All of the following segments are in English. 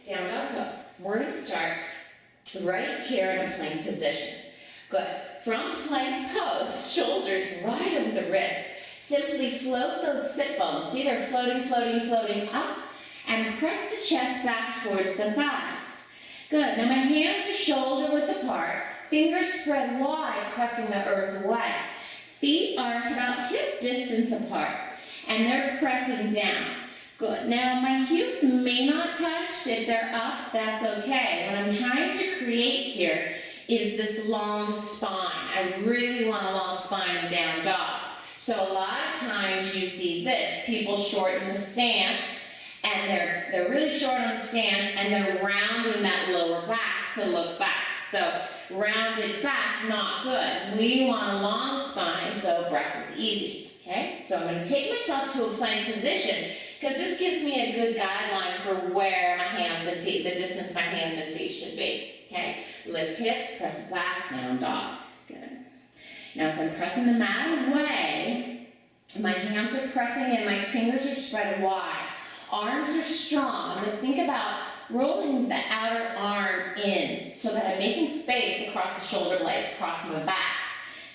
Down dog pose. We're going to start right here in a plank position. Good. From plank pose, shoulders right over the wrist. Simply float those sit bones. See, they're floating, floating, floating up. And press the chest back towards the thighs. Good. Now my hands are shoulder width apart. Fingers spread wide, pressing the earth away. Feet are about hip distance apart. And they're pressing down. Good. Now my heels may not touch. If they're up, that's okay. What I'm trying to create here is this long spine. I really want a long spine in down dog. So a lot of times you see this. People shorten the stance, and they're really short on the stance, and they're rounding that lower back to look back. So rounded back, not good. We want a long spine, so breath is easy. Okay? So I'm going to take myself to a plank position, because this gives me a good guideline for where my hands and feet, the distance my hands and feet should be. Okay? Lift hips, press back, down dog. Good. Now as I'm pressing the mat away, my hands are pressing and my fingers are spread wide. Arms are strong. I'm going to think about rolling the outer arm in so that I'm making space across the shoulder blades, across my back.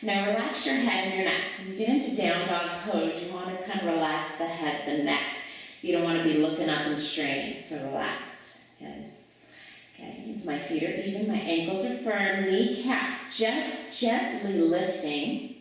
Now relax your head and your neck. When you get into down dog pose, you want to kind of relax the head, the neck. You don't want to be looking up and straining, so relax. Good. Okay, as my feet are even, my ankles are firm, kneecaps gently lifting.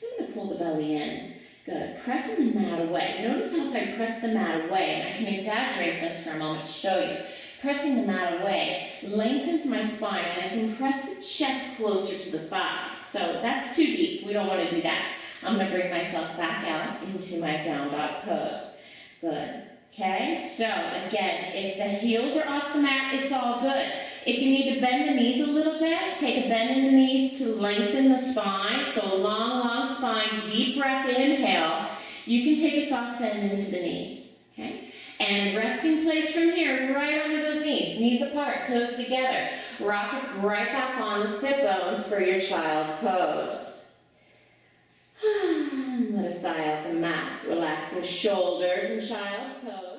I'm going to pull the belly in. Good. Pressing the mat away. Notice how if I press the mat away, and I can exaggerate this for a moment to show you. Pressing the mat away lengthens my spine, and I can press the chest closer to the thighs. So that's too deep. We don't want to do that. I'm going to bring myself back out into my down dog pose. Good. Okay, so again, if the heels are off the mat, it's all good. If you need to bend the knees a little bit, take a bend in the knees to lengthen the spine. So long, long spine, deep breath, inhale. You can take a soft bend into the knees. Okay? And resting place from here, right under those knees. Knees apart, toes together. Rock it right back on the sit bones for your child's pose. Let us sigh out the mat. Relaxing shoulders in child's pose.